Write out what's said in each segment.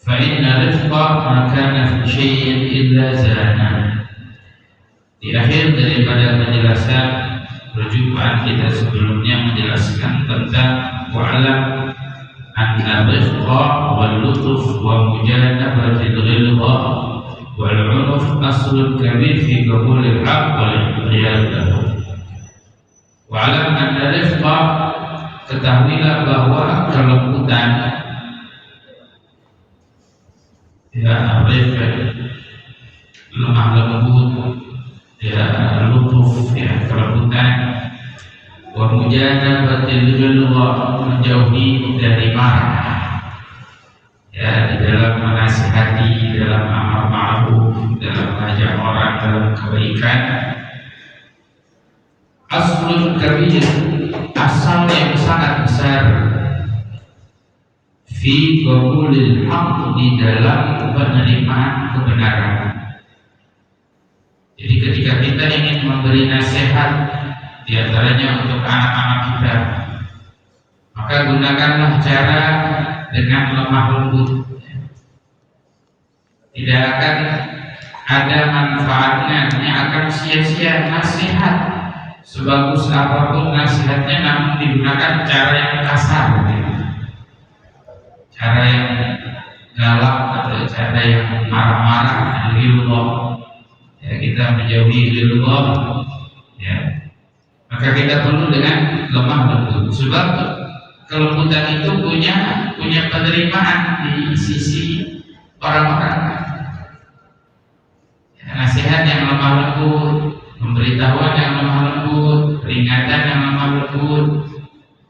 Fa'inna rifqa ma kana fi syai'in illa zana. Di akhir daripada penjelasan perjumpaan kita sebelumnya menjelaskan tentang wa'alam anna rifqa wal lutuf wa mujanabatil ghilwa wal 'unuf aslun kabir fi qabulil haqq wal inqiyad lahu. Wa'alam anna rifqa, ketahuilah bahwa kelembutan, ya, rifqa lemah lembut, ya, lutuf, ya, kelembutan, wa mujanabatil ghilwa, menjauhi dari marah, ya, di dalam menasihati, dalam amar ma'ruf, dalam mengajak orang dalam kebaikan. Aslun kabir, asal yang sangat besar, fi qabulil haqq, di dalam penerimaan kebenaran. Jadi ketika kita ingin memberi nasihat, diantaranya untuk anak-anak kita, maka gunakanlah cara dengan lemah lembut. Tidak akan ada manfaatnya, yang akan sia-sia nasihat. Sebagus apapun nasihatnya, namun digunakan cara yang kasar, cara yang galak atau cara yang marah-marah, ghilwa, ya, kita menjauhi ghilwa, ya. Maka kita perlu dengan lemah lembut, sebab kelembutan itu punya penerimaan di sisi orang-orang. Ya, nasihat yang lemah lembut, pemberitahuan yang lemah lembut, peringatan yang lemah lembut,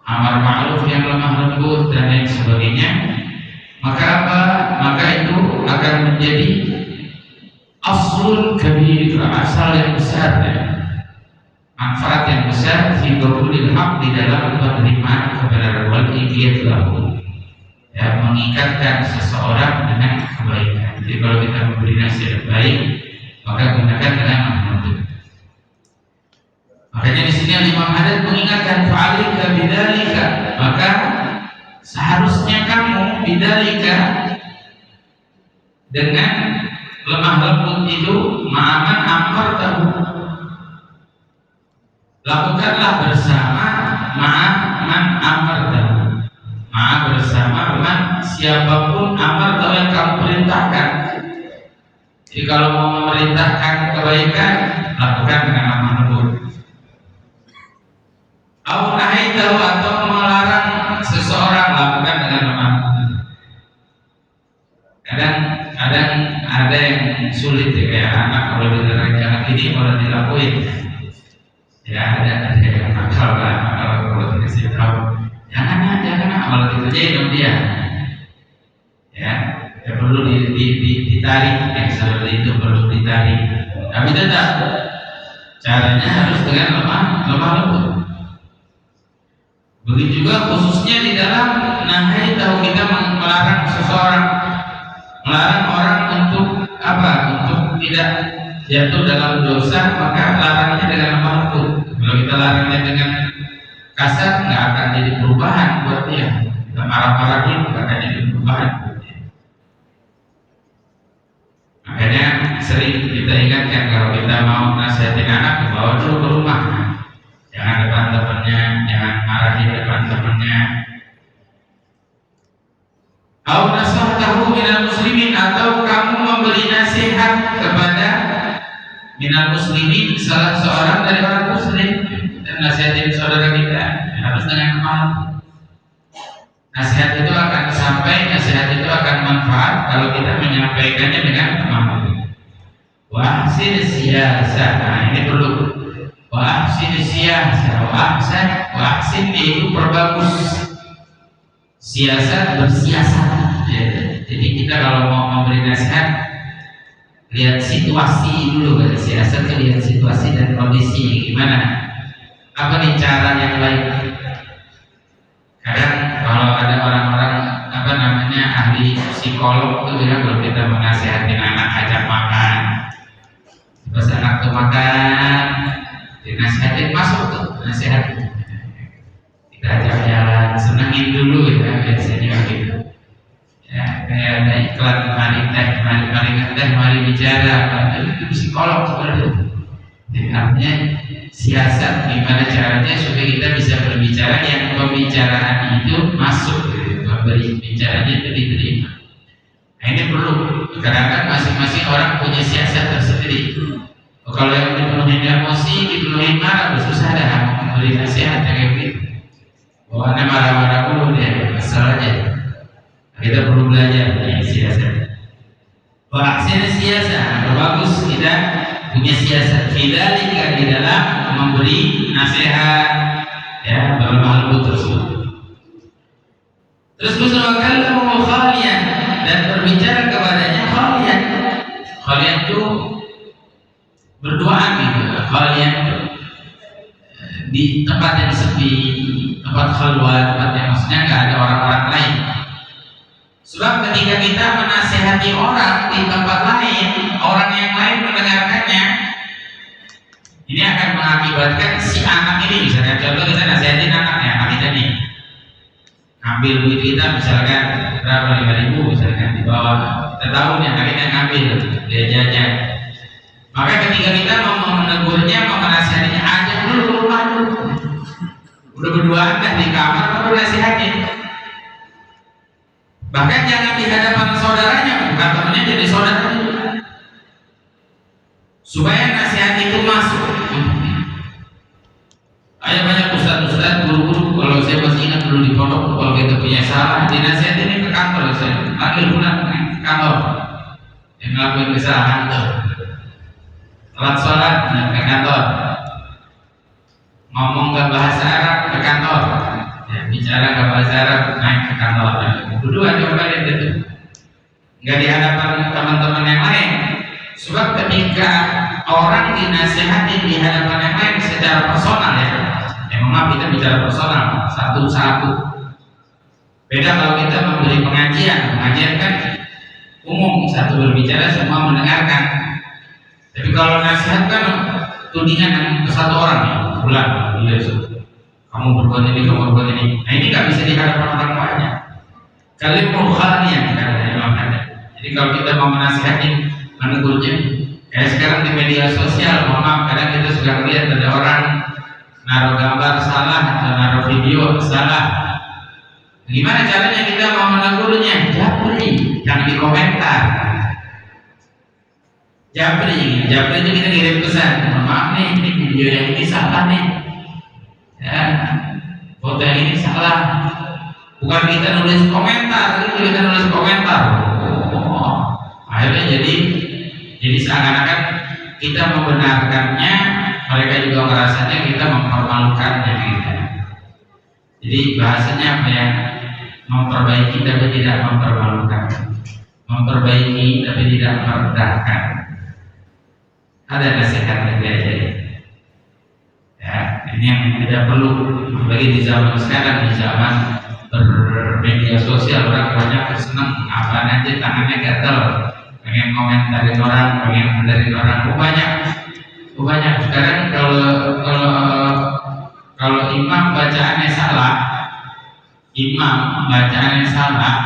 amar ma'ruf yang lemah lembut, dan lain sebagainya, maka apa? Maka itu akan menjadi aslun kabir, asal yang besar, ya, manfaat yang besar, fi qabulil haqq, di dalam penerimaan kebenaran, wal inqiyad lahu, ya, mengikatkan seseorang dengan kebaikan. Jadi kalau kita memberi nasihat baik, maka gunakan dengan lembut. Makanya di sini Imam Haddad mengingatkan, fa'alika bidzalika, maka seharusnya kamu bidzalika, dengan lemah lembut itu, ma'aman amartahu, lakukanlah bersama ma'aman amartahu, bersama man, siapapun amartahu yang kamu perintahkan. Jadi kalau mau memerintahkan kebaikan, lakukan dengan lemah lembut. Nahaitahu, atau melarang seseorang, lakukan dengan lemah lembut. Kadang ada yang sulit, ya, kayak anak kalau dilarang jangan ini, malah dilakuin. Ya, ada yang nakal lah, kalau dikasih tahu jangan, malah dikerjain sama dia. Ya, perlu ditarik, seperti itu perlu ditarik. Tapi tetap caranya harus dengan lemah lembut. Begitu juga khususnya di dalam nahaitahu, kita melarang seseorang, melarang orang untuk apa? Untuk tidak jatuh dalam dosa, maka larangnya dengan lemah lembut. Kalau kita larangnya dengan kasar, nggak akan jadi perubahan buat dia. Kita marah-marahin, nggak akan jadi perubahan buat dia. Makanya sering kita ingatkan, kalau kita mau nasihatin anak, bawa dulu ke rumah. Jangan depan temannya, jangan marahin depan temannya. Au nasahtahu minal muslimin, atau kamu memberi nasihat kepada minal muslimin, salah seorang dari orang muslim, dan nasihatin saudara kita, harus dengan amal. Nasihat itu akan sampai, nasihat itu akan manfaat kalau kita menyampaikannya dengan amal. Wa ahsin siyasah, nah ini perlu. Wa ahsin siyasah, wa ahsin itu perbagus. Siasat, bersiasat, ya. Jadi kita kalau mau memberi nasihat, lihat situasi dulu, kan? Siasat itu lihat situasi dan kondisi gimana. Apa nih cara yang baik? Kadang kalau ada orang-orang ahli psikolog itu bilang, kalau kita menasihatin anak, ajak makan, pas anak tuh makan, dinasihatin, masuk tuh nasihat, kita ajak jalan, senengin dulu, ya, biasanya gitu, ya. kayak ada iklan mari bicara, itu psikolog seperti itu. Jadi artinya siasat gimana caranya supaya kita bisa berbicara yang pembicaraan itu masuk, bicaranya itu diterima. Nah ini perlu, kadang-kadang masing-masing orang punya siasat tersendiri. Kalau yang dipenuhi emosi, dipenuhi marah, susah dah memberi nasihat kayak gitu. Bahwa marah-marah dulu dia, kesel aja. Kita perlu belajar siasat. Ahsin siasat, bagus kita punya siasat. Fidzalika, di dalam memberi nasihat ya dalam hal tersebut. Terus musawakallamu khalian, dan berbicara kepadanya khalian. Khalian itu berdoa gitu. Khalian di tempat yang sepi, tempat khalwat, tempat yang maksudnya nggak ada orang-orang lain. Sebab ketika kita menasihati orang di tempat lain, orang yang lain mendengarkannya, ini akan mengakibatkan si anak ini, misalkan contoh kita nasihatin anaknya, anak kita nih ngambil duit kita misalkan berapa, 5.000 misalkan di bawah, kita tahu nih anak kita ngambil, dia jajan. Maka ketika kita mau menegurnya, mau menasihatinya, ajak dulu ke rumah dulu. Udah berduaan dah di kamar, baru nasihatin. Bahkan jangan di hadapan saudaranya, bukan temannya, jadi saudara. Supaya nasihat itu masuk. Ada banyak ustaz-ustaz, guru-guru, kalau saya masih ingat dulu di pondok, kalau kita punya salah, dinasihatin ini ke kantor, saya panggil pulang ke kantor. Yang ngelakuin kesalahan tuh. Telat sholat, ke kantor. Ngomong gak bahasa Arab, ke kantor. Ya, bicara gak bahasa Arab, naik ke kantor. Berdua coba lihat itu. Gak di hadapan teman-teman yang lain. Sebab ketika orang dinasihatin di hadapan yang lain secara personal ya, maaf kita bicara personal, satu-satu. Beda kalau kita memberi pengajian kan umum, satu berbicara semua mendengarkan. Tapi kalau nasihat kan tudingan ke satu orang ya, ulang, dia kamu berbuat ini, kamu berbuat ini. Nah ini nggak bisa di hadapan orang banyak. Kalian mukhalnya kan. Jadi kalau kita mau menasihatin, menegurnya, kayak sekarang di media sosial, maaf kadang kita suka lihat ada orang naruh gambar salah atau naruh video salah. Gimana caranya kita mau menegurnya? Japri, yang di komentar. Japri itu kita kirim pesan, maaf nih, ini video yang ini salah nih, ya, foto yang ini salah. Bukan kita nulis komentar, itu kita nulis komentar. Akhirnya jadi seakan-akan kita membenarkannya, mereka juga merasanya kita mempermalukannya gitu. Jadi bahasanya apa ya? Memperbaiki tapi tidak mempermalukan, memperbaiki tapi tidak merendahkan. Ada nasihat lagi aja ya. Ini yang tidak perlu, apalagi di zaman sekarang, di zaman bermedia sosial, orang banyak senang apa aja tangannya gatel, pengen komentarin orang, pengen benerin orang. Banyak sekarang kalau imam bacaannya salah,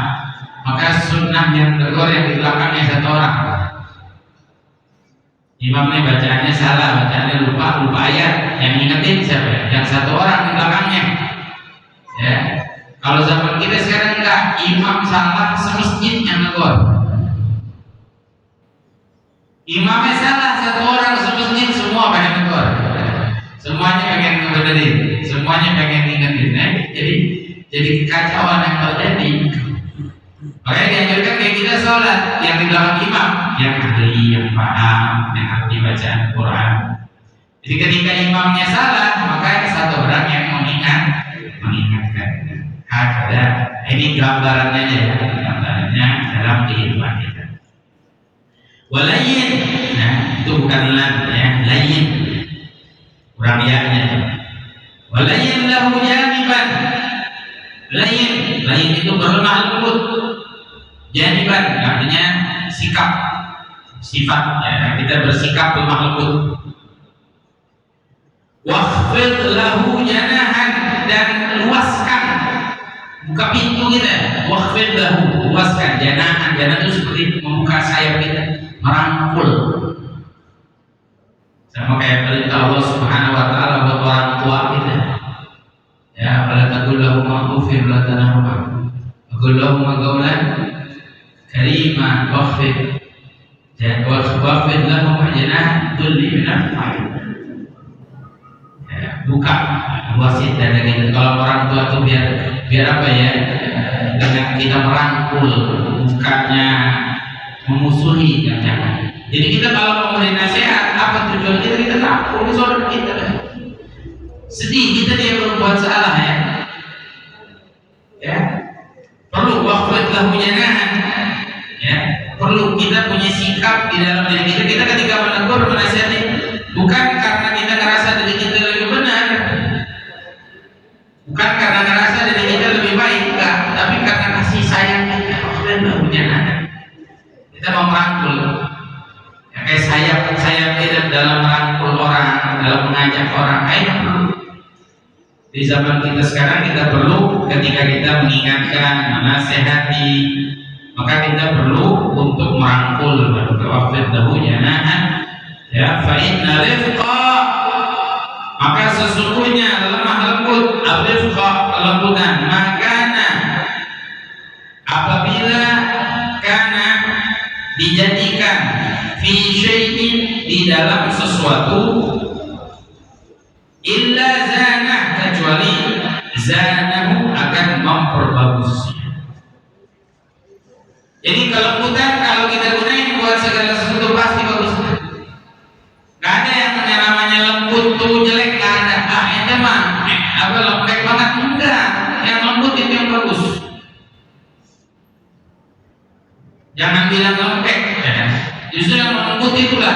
maka sunnah yang tegur yang di belakangnya satu orang. Imamnya bacaannya salah, bacaannya lupa ayat, yang ingetin siapa? Yang satu orang di belakangnya. Ya. Kalau zaman kita sekarang enggak, imam salah semasjid yang tegur. Imamnya salah satu orang semasjid, semua pengen tegur. Semuanya pengen ngebenerin, semuanya pengen ingetin. Jadi kekacauan yang terjadi. Makanya dianjurkan kayak kita sholat yang di belakang imam, yang ahli, yang paham, yang ahli bacaan Quran. Jadi ketika imamnya salah, maka satu orang yang mengingatkan. Ada ini gambarannya aja ya, gambarannya dalam kehidupan kita. Walayin, nah itu bukan lam ya, layin, kurang ya-nya. Walayin lahu janiban. Lain itu berlemah lembut. Janiban artinya sikap, sifat ya, kita bersikap lemah lembut. Wahfid lahu janahan, dan buka pintu kita, wakhfid lahu, luaskan janaan. Janaan itu seperti membuka sayap kita, merangkul. Sama kayak perintah Allah Subhanahu wa taala buat orang tua kita. Ya, wala taqul lahum ufin la tanahuma. Qul lahum qawlan karima wakhfid. Dan wakhfid lahum janah dhulli min al-hayy. Ya, buka luasin dada kita. Kalau orang tua tuh biar apa ya? Dengan kita merangkul, bukannya memusuhi, jangan. Jadi kita kalau mau memberi nasihat, apa tujuan kita? Kita rangkul saudara kita. Sedih kita dia berbuat salah ya. Ya. Perlu wakhfid lahu janah. Ya. Perlu kita punya sikap di dalam diri kita. Kita ketika menegur, menasihati, bukan karena kita ngerasa diri kita lebih benar, bukan karena ngerasa diri kita lebih baik, enggak, tapi karena kasih sayang kita. Wakhfid lahu janah. Kita mau merangkul. Ya, kayak sayap kita dalam merangkul orang, dalam mengajak orang. Ayo, di zaman kita sekarang kita perlu ketika kita mengingatkan, menasehati, maka kita perlu untuk merangkul. Wakhfid lahu janah. Ya, fa inna rifqa, maka sesungguhnya lemah lembut, rifqa kelembutan, makana apabila kana dijadikan fi syai'in di dalam sesuatu, illa zanah kecuali zanahu akan memperbagusnya. Jadi kelembutan kalau kita gunain buat segala sesuatu pasti bagus. Gak ada yang namanya lembut tuh jelek, gak ada. Ente mah apa lembek banget, enggak. Yang lembut itu yang bagus. Jangan bilang lembek ya. Justru yang lembut itulah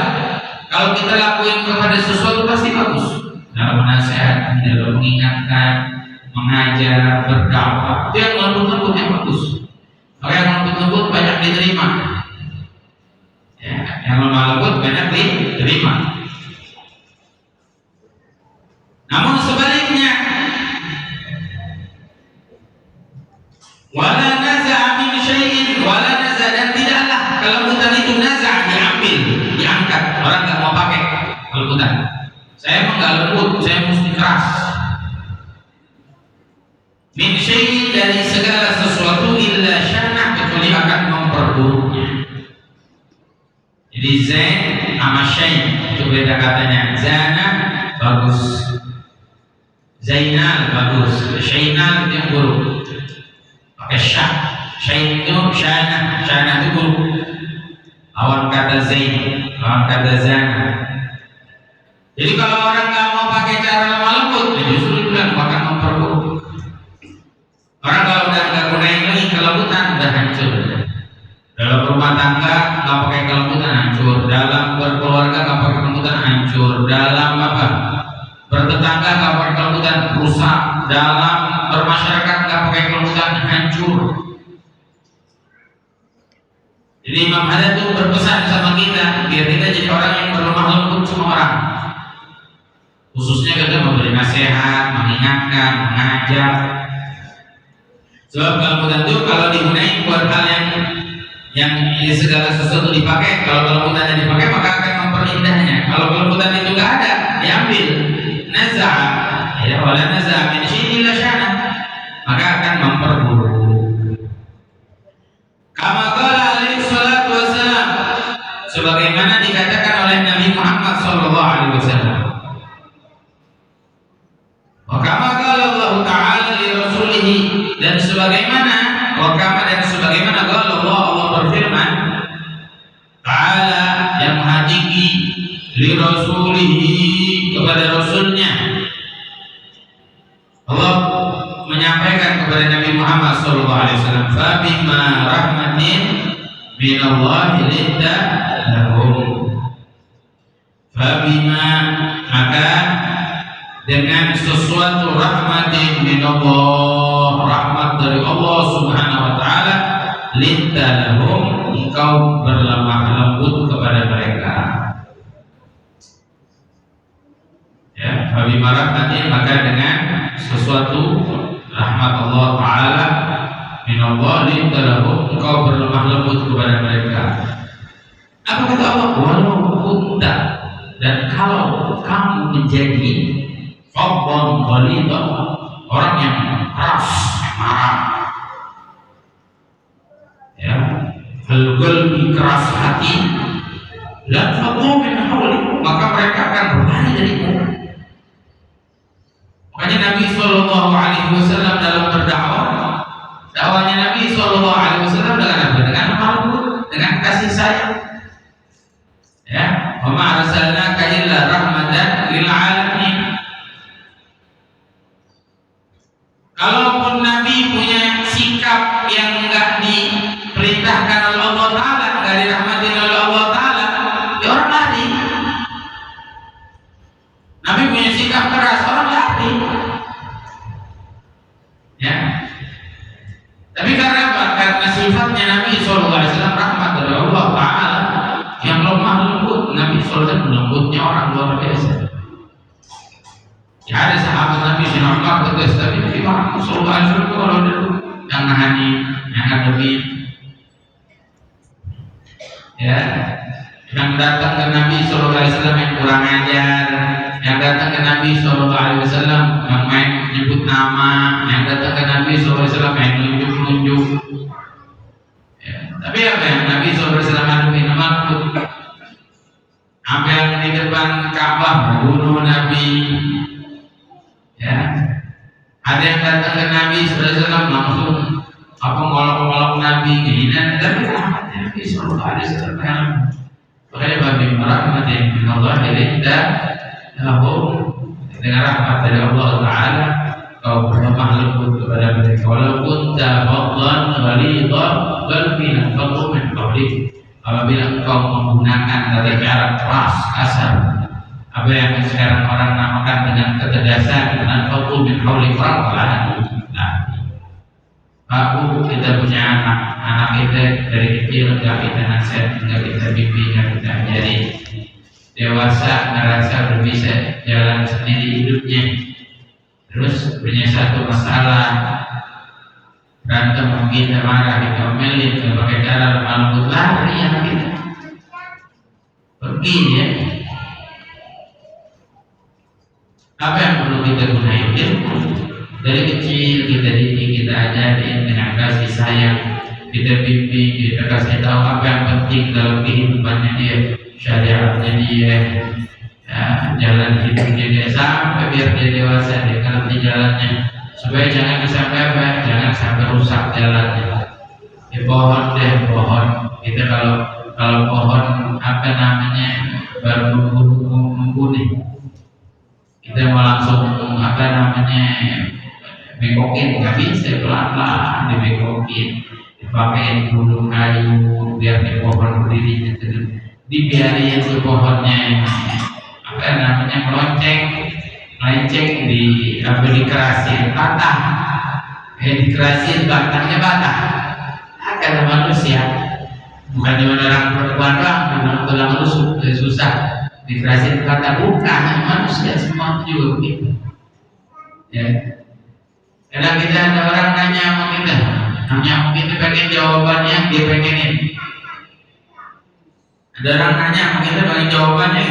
kalau kita lakuin kepada sesuatu pasti bagus. Dalam menasihat, dalam mengingatkan, mengajar, berdakwah, itu yang lembut-lembut yang bagus. Kalau yang lembut-lembut banyak diterima ya, yang lemah lembut banyak diterima. Namun sebaliknya, wala naza'a min syai'in, wala naza', dan tidaklah kelembutan itu naza' diambil, diangkat. Orang nggak mau pakai kelembutan. Saya emang nggak lembut, saya mesti keras. Min syai'in, dari segala sesuatu, illa syana, kecuali akan memperburuknya. Jadi zain sama syai' itu beda katanya. Zana bagus, zainal bagus, syainal itu yang buruk. Pakai syah, syain itu syana, syana itu buruk. Lawan kata zain, lawan kata zana. Jadi kalau orang nggak mau pakai cara lemah lembut, justru itu yang akan memperburuk. Orang kalau udah nggak gunain lagi kelembutan, udah hancur. Dalam rumah tangga nggak pakai kelembutan, hancur. Dalam berkeluarga nggak pakai kelembutan, hancur. Dalam apa? Bertetangga nggak pakai kelembutan, rusak. Dalam bermasyarakat nggak pakai kelembutan, hancur. Jadi Imam Haddad itu berpesan sama kita biar kita jadi orang yang berlemah lembut sama orang. Khususnya kita memberi nasihat, mengingatkan, mengajak. Sebab kelembutan itu kalau digunakan buat hal yang segala sesuatu dipakai, kalau kelembutannya dipakai maka akan memperindahnya. Kalau kelembutan itu nggak ada, diambil, naza', ya wala naza' min syai'in illa syana, maka akan memperburuk. Kama qala alaihi salatu wassalam, sebagaimana dikatakan oleh Nabi Muhammad sallallahu alaihi wasallam. Wa kama qala Allah Ta'ala li rasulih, dan sebagaimana dan sebagaimana Allah berfirman Ta'ala, yang hakiki, li rasulihi, kepada rasulnya. Allah menyampaikan kepada Nabi Muhammad SAW, fa bima rahmatin minallahi linta lahum, fa bima, maka dengan sesuatu rahmatin minallah, rahmat dari Allah Subhanahu wa taala, linta lahum, engkau berlemah lembut kepada mereka. Ya, bagi rahmatin, maka dengan sesuatu rahmat Allah Ta'ala minallahi talahum, engkau berlemah lembut kepada mereka. Apa kata Allah? Walau kunta, dan kalau kamu menjadi faddan ghalidha, orang yang keras, marah, ya, al-qalbi, keras hati, lan faddu min hawlik, maka mereka akan berlari darimu. Makanya Nabi Sallallahu Alaihi Wasallam dalam berdakwah, dakwahnya Nabi Sallallahu Alaihi Wasallam dengan apa? Dengan lembut, dengan kasih sayang. Ya, wa ma arsalnaka illa rahmatan lil alamin. Kalaupun Nabi punya sikap yang enggak diperintahkan oleh Allah Ta'ala, enggak dirahmatin oleh Allah Ta'ala, ya orang lari. Nabi punya sikap keras, orang lari. Ya. Tapi karena apa? Karena sifatnya Nabi SAW rahmat dari Allah Ta'ala, yang lemah lembut. Nabi SAW lembutnya orang luar biasa. Ya, ada sahabat Nabi bin Umar tegas, tapi Nabi Muhammad SAW kalau dulu yang nahani, yang ngademin, ya, yang datang ke Nabi SAW yang kurang ajar, yang datang ke Nabi SAW yang main nyebut nama, yang datang ke Nabi SAW yang nunjuk-nunjuk. Ya, tapi apa yang Nabi SAW ngademin maksud? Apa yang di depan Ka'bah bunuh Nabi. Ya, ada yang datang ke Nabi SAW langsung apa ngolok-ngolok Nabi gini, tapi rahmatnya Nabi SAW. Makanya bagi rahmat yang Allah ilah lahum, dengan rahmat dari Allah Taala kau berlemah lembut kepada mereka. Walaupun faddan ghalidha qalbi faddu min qawlik, apabila kau menggunakan tata cara keras, kasar, apa yang sekarang orang namakan dengan ketegasan, dengan faddu min qawlik, orang pelahan. Aku kita punya anak kita dari kecil nggak kita nasihat, nggak kita bimbing, nggak kita ajari. Dewasa ngerasa udah bisa jalan sendiri hidupnya, terus punya satu masalah, berantem sama kita, marah, kita omelin, kita pakai cara lemah lembut, lari anak kita pergi ya. Apa yang perlu kita gunain? Ilmu. Dari kecil kita didik, kita ajarin dengan kasih sayang, kita bimbing, kita kasih tahu apa yang penting dalam kehidupannya dia, syariatnya dia, ya, jalan hidupnya dia, sampai biar dia dewasa dia ngerti jalannya, supaya jangan sampai apa, jangan sampai rusak jalannya. Di pohon deh, pohon kita kalau pohon apa namanya baru membunuh, kita mau langsung apa namanya bekokin, nggak bisa, pelan-pelan dibekokin, dipakein bulu kayu biar di pohon berdirinya terus, dibiarin ke pohonnya apa namanya melenceng di apa dikerasin patah, dikerasin batangnya patah. Kata manusia bukan cuma orang perempuan doang, tulang rusuk susah dikerasin patah, bukan manusia semua juga gitu ya. Kadang kita ada orang nanya sama kita pengen jawabannya, dia pengenin. Ada orang nanya sama kita pengen jawabannya,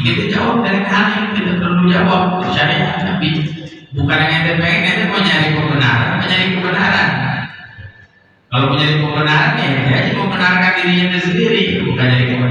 kita jawab dari hal yang kita perlu jawab. Syariat Nabi bukan yang kita pengen, kita mau nyari kebenaran. Kalau mau nyari kebenaran ya dia aja membenarkan dirinya sendiri, bukan nyari kebenaran.